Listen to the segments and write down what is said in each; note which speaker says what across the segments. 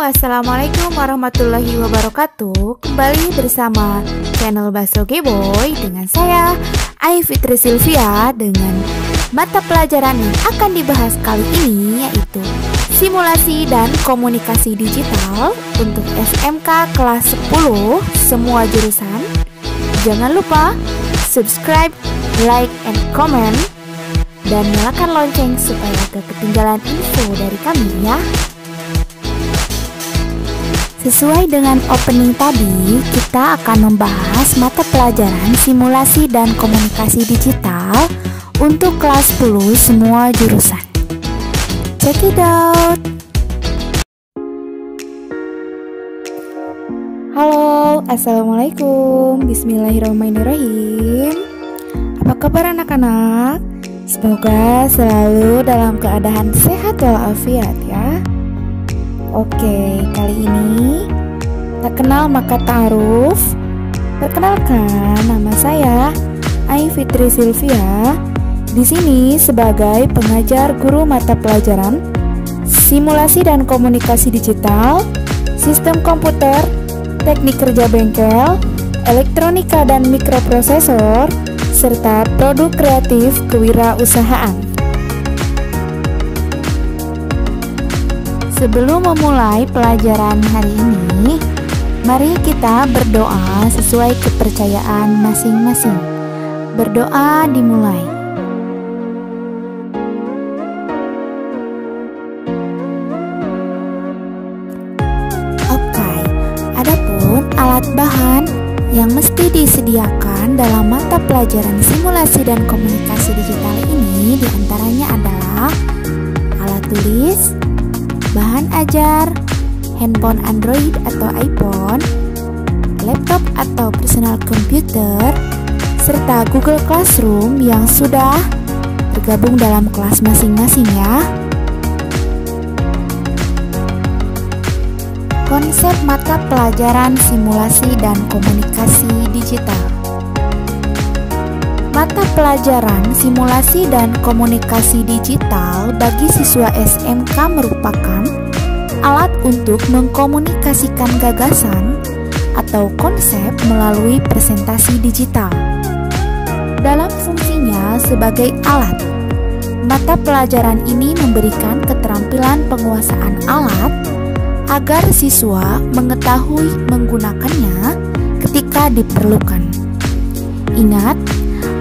Speaker 1: Assalamualaikum warahmatullahi wabarakatuh. Kembali bersama channel Baso Geboy dengan saya Ai Fitri Sylvia, dengan mata pelajaran yang akan dibahas kali ini yaitu simulasi dan komunikasi digital untuk SMK kelas 10 semua jurusan. Jangan lupa subscribe, like, and comment, dan nyalakan lonceng supaya gak ketinggalan info dari kami ya. Sesuai dengan opening tadi, kita akan membahas mata pelajaran simulasi dan komunikasi digital untuk kelas 10 semua jurusan. Check it out. Halo, assalamualaikum, bismillahirrahmanirrahim. Apa kabar anak-anak? Semoga selalu dalam keadaan sehat walafiat ya. Oke, kali ini tak kenal maka ta'aruf. Perkenalkan, nama saya Ai Fitri Sylvia. Di sini sebagai pengajar guru mata pelajaran simulasi dan komunikasi digital, sistem komputer, teknik kerja bengkel, elektronika dan mikroprosesor, serta produk kreatif kewirausahaan. Sebelum memulai pelajaran hari ini, mari kita berdoa sesuai kepercayaan masing-masing. Berdoa dimulai. Oke, adapun alat bahan yang mesti disediakan dalam mata pelajaran simulasi dan komunikasi digital ini diantaranya adalah alat tulis, bahan ajar, handphone Android atau iPhone, laptop atau personal computer, serta Google Classroom yang sudah tergabung dalam kelas masing-masing ya. Konsep mata pelajaran simulasi dan komunikasi digital. Mata pelajaran simulasi dan komunikasi digital bagi siswa SMK merupakan alat untuk mengkomunikasikan gagasan atau konsep melalui presentasi digital. Dalam fungsinya sebagai alat, mata pelajaran ini memberikan keterampilan penguasaan alat agar siswa mengetahui menggunakannya ketika diperlukan. Ingat,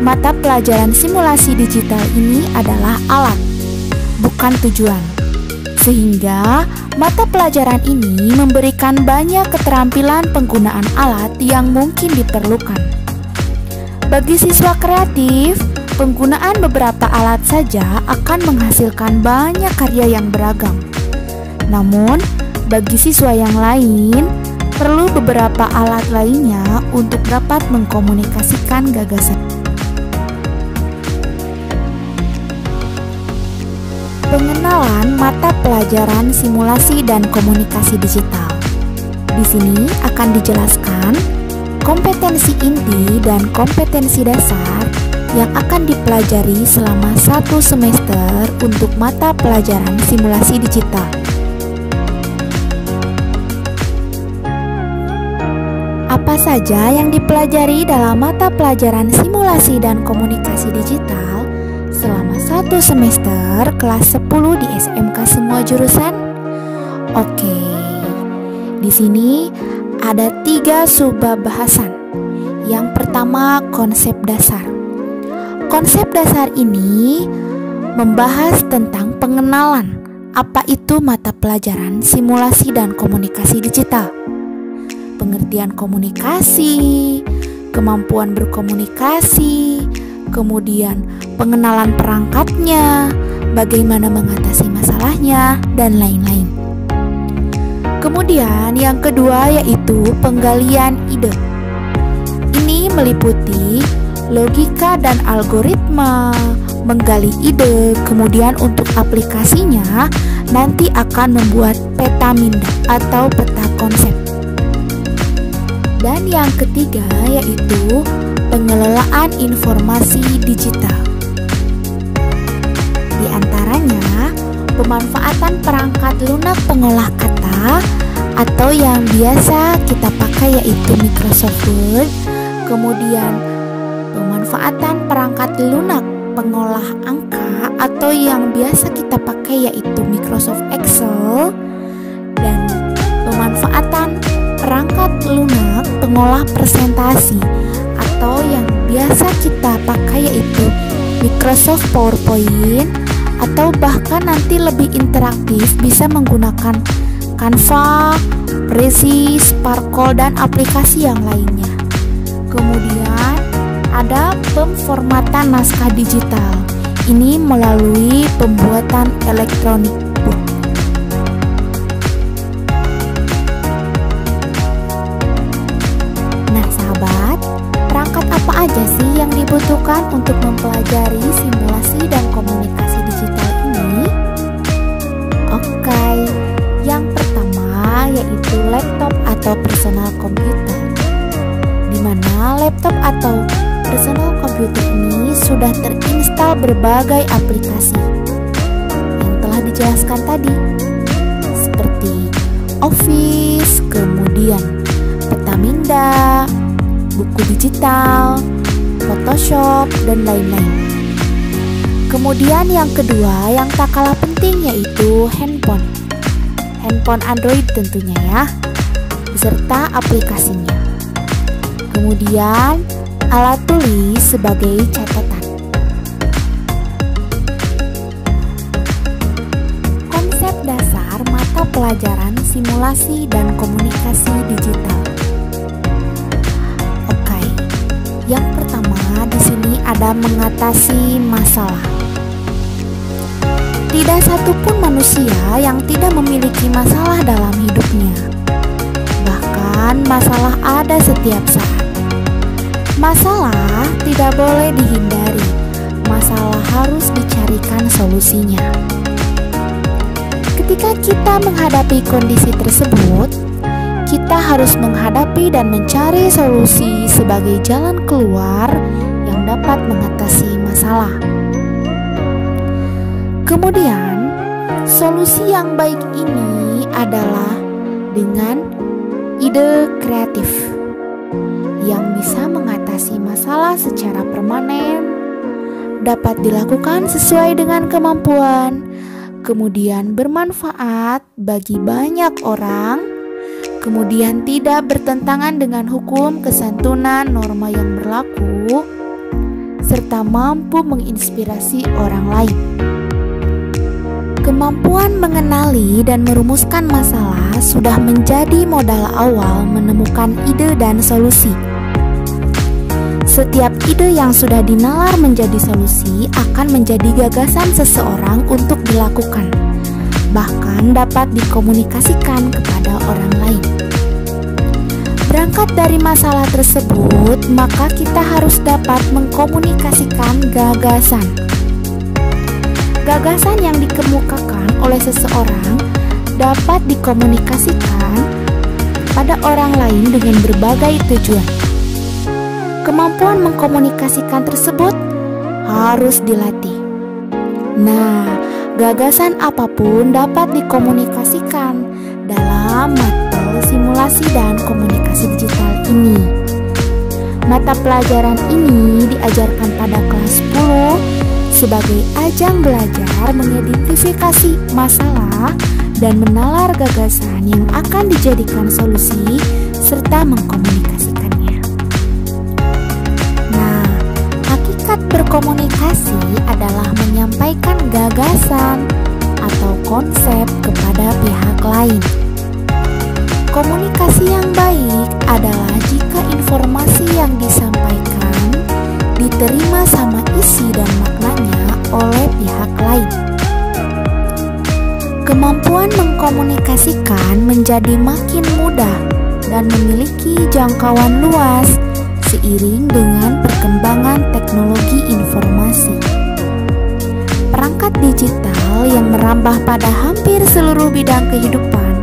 Speaker 1: mata pelajaran simulasi digital ini adalah alat, bukan tujuan. Sehingga mata pelajaran ini memberikan banyak keterampilan penggunaan alat yang mungkin diperlukan. Bagi siswa kreatif, penggunaan beberapa alat saja akan menghasilkan banyak karya yang beragam. Namun, bagi siswa yang lain, perlu beberapa alat lainnya untuk dapat mengkomunikasikan gagasan. Pengenalan mata pelajaran simulasi dan komunikasi digital. Di sini akan dijelaskan kompetensi inti dan kompetensi dasar yang akan dipelajari selama 1 semester untuk mata pelajaran simulasi digital. Apa saja yang dipelajari dalam mata pelajaran simulasi dan komunikasi digital selama 1 semester kelas 10 di SMK semua jurusan? Oke, di sini ada 3 subbab bahasan. Yang pertama, konsep dasar. Konsep dasar ini membahas tentang pengenalan apa itu mata pelajaran simulasi dan komunikasi digital, pengertian komunikasi, kemampuan berkomunikasi, kemudian pengenalan perangkatnya, bagaimana mengatasi masalahnya, dan lain-lain. Kemudian yang kedua yaitu penggalian ide. Ini meliputi logika dan algoritma, menggali ide, kemudian untuk aplikasinya nanti akan membuat peta minda atau peta konsep. Dan yang ketiga yaitu pengelolaan informasi digital. Di antaranya, pemanfaatan perangkat lunak pengolah kata atau yang biasa kita pakai yaitu Microsoft Word. Kemudian pemanfaatan perangkat lunak pengolah angka atau yang biasa kita pakai yaitu Microsoft Excel, dan pemanfaatan perangkat lunak pengolah presentasi atau yang biasa kita pakai yaitu Microsoft PowerPoint, atau bahkan nanti lebih interaktif bisa menggunakan Canva, Prezi, Sparkle, dan aplikasi yang lainnya. Kemudian ada pemformatan naskah digital. Ini melalui pembuatan elektronik book. Nah sahabat, perangkat apa aja sih yang dibutuhkan untuk mempelajari simulasi dan komunikasi digital ini? Oke, yang pertama yaitu laptop atau personal computer, di mana laptop atau personal computer ini sudah terinstal berbagai aplikasi yang telah dijelaskan tadi, seperti Office, kemudian Petaminda, buku digital, Photoshop, dan lain-lain. Kemudian yang kedua yang tak kalah penting yaitu handphone Android tentunya ya, beserta aplikasinya. Kemudian alat tulis sebagai catatan. Konsep dasar mata pelajaran simulasi dan komunikasi digital. Oke, yang pertama di sini ada mengatasi masalah. Tidak satupun manusia yang tidak memiliki masalah dalam hidupnya. Bahkan masalah ada setiap saat. Masalah tidak boleh dihindari. Masalah harus dicarikan solusinya. Ketika kita menghadapi kondisi tersebut, kita harus menghadapi dan mencari solusi sebagai jalan keluar yang dapat mengatasi masalah. Kemudian, solusi yang baik ini adalah dengan ide kreatif yang bisa mengatasi masalah secara permanen, dapat dilakukan sesuai dengan kemampuan, kemudian bermanfaat bagi banyak orang, kemudian tidak bertentangan dengan hukum, kesantunan, norma yang berlaku, serta mampu menginspirasi orang lain. Kemampuan mengenali dan merumuskan masalah sudah menjadi modal awal menemukan ide dan solusi. Setiap ide yang sudah dinalar menjadi solusi akan menjadi gagasan seseorang untuk dilakukan, bahkan dapat dikomunikasikan kepada orang lain. Berangkat dari masalah tersebut, maka kita harus dapat mengkomunikasikan gagasan. Gagasan yang dikemukakan oleh seseorang dapat dikomunikasikan pada orang lain dengan berbagai tujuan. Kemampuan mengkomunikasikan tersebut harus dilatih. Nah, gagasan apapun dapat dikomunikasikan dalam mata simulasi dan komunikasi digital ini. Mata pelajaran ini diajarkan pada kelas 10 sebagai ajang belajar mengidentifikasi masalah dan menalar gagasan yang akan dijadikan solusi serta mengkomunikasikannya. Nah, hakikat berkomunikasi adalah menyampaikan gagasan atau konsep kepada pihak lain. Komunikasi yang baik adalah jika informasi yang disampaikan diterima sama isi dan maknanya oleh pihak lain. Kemampuan mengkomunikasikan menjadi makin mudah dan memiliki jangkauan luas seiring dengan perkembangan teknologi informasi. Perangkat digital yang merambah pada hampir seluruh bidang kehidupan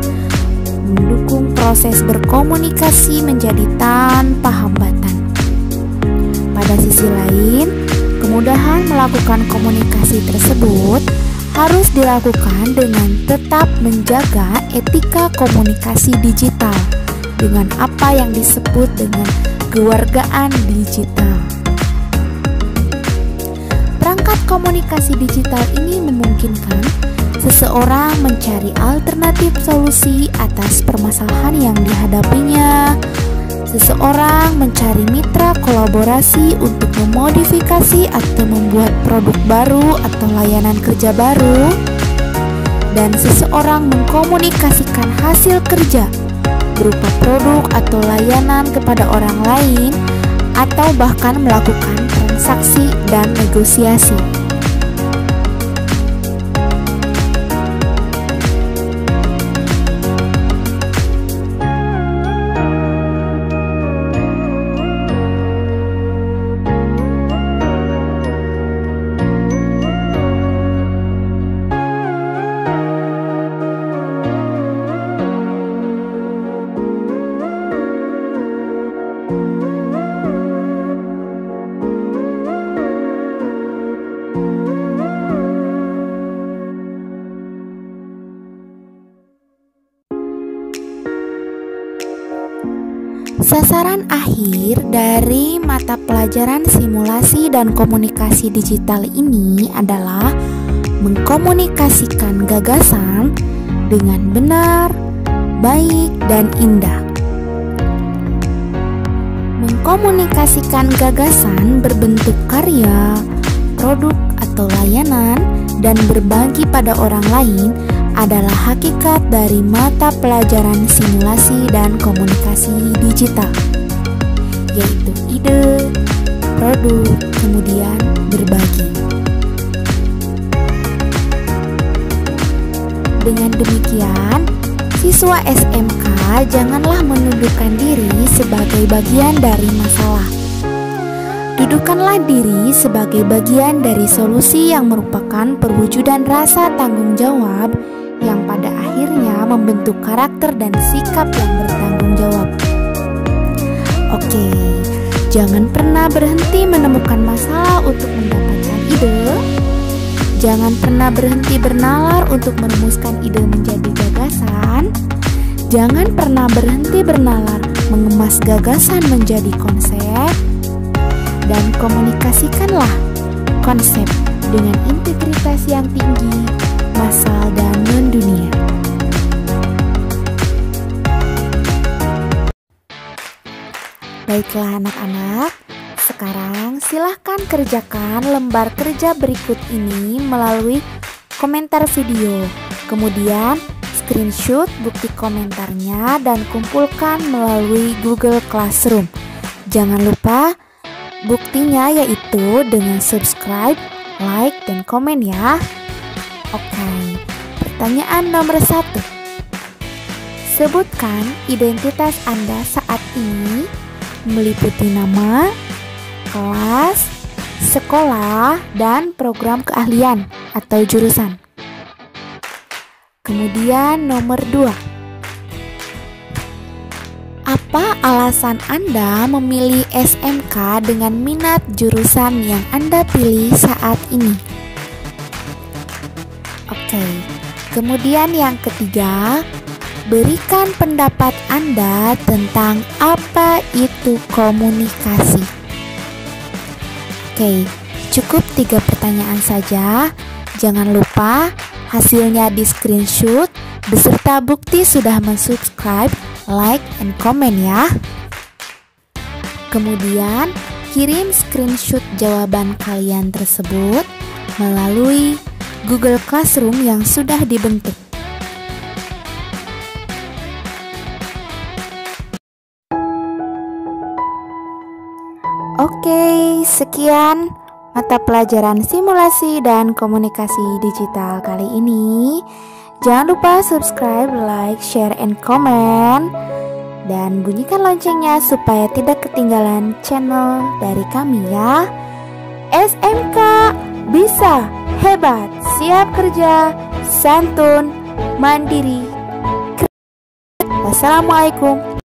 Speaker 1: mendukung proses berkomunikasi menjadi tanpa hambatan. Pada sisi lain, kemudahan melakukan komunikasi tersebut harus dilakukan dengan tetap menjaga etika komunikasi digital dengan apa yang disebut dengan kewargaan digital. Perangkat komunikasi digital ini memungkinkan seseorang mencari alternatif solusi atas permasalahan yang dihadapinya. Seseorang mencari mitra kolaborasi untuk memodifikasi atau membuat produk baru atau layanan kerja baru. Dan seseorang mengkomunikasikan hasil kerja berupa produk atau layanan kepada orang lain atau bahkan melakukan transaksi dan negosiasi. Sasaran akhir dari mata pelajaran simulasi dan komunikasi digital ini adalah mengkomunikasikan gagasan dengan benar, baik, dan indah. Mengkomunikasikan gagasan berbentuk karya, produk, atau layanan dan berbagi pada orang lain adalah hakikat dari mata pelajaran simulasi dan komunikasi digital, yaitu ide, produk, kemudian berbagi. Dengan demikian, siswa SMK janganlah menundukkan diri sebagai bagian dari masalah. Dudukkanlah diri sebagai bagian dari solusi yang merupakan perwujudan rasa tanggung jawab yang pada akhirnya membentuk karakter dan sikap yang bertanggung jawab. Oke, jangan pernah berhenti menemukan masalah untuk mendapatkan ide. Jangan pernah berhenti bernalar untuk merumuskan ide menjadi gagasan. Jangan pernah berhenti bernalar mengemas gagasan menjadi konsep. Dan komunikasikanlah konsep dengan integritas yang tinggi, massal dan mendunia. Baiklah anak-anak, sekarang silahkan kerjakan lembar kerja berikut ini melalui komentar video. Kemudian screenshot bukti komentarnya dan kumpulkan melalui Google Classroom. Jangan lupa buktinya yaitu dengan subscribe, like, dan komen ya. Oke, pertanyaan nomor 1. Sebutkan identitas Anda saat ini meliputi nama, kelas, sekolah, dan program keahlian atau jurusan. Kemudian nomor 2. Apa alasan Anda memilih SMK dengan minat jurusan yang Anda pilih saat ini? Oke, kemudian yang ketiga, berikan pendapat Anda tentang apa itu komunikasi. Oke, cukup 3 pertanyaan saja. Jangan lupa hasilnya di screenshot beserta bukti sudah mensubscribe, like, and comment ya. Kemudian kirim screenshot jawaban kalian tersebut melalui Google Classroom yang sudah dibentuk. Oke, sekian mata pelajaran simulasi dan komunikasi digital kali ini. Jangan lupa subscribe, like, share, and comment. Dan bunyikan loncengnya supaya tidak ketinggalan channel dari kami ya. SMK bisa, hebat, siap kerja, santun, mandiri. Wassalamualaikum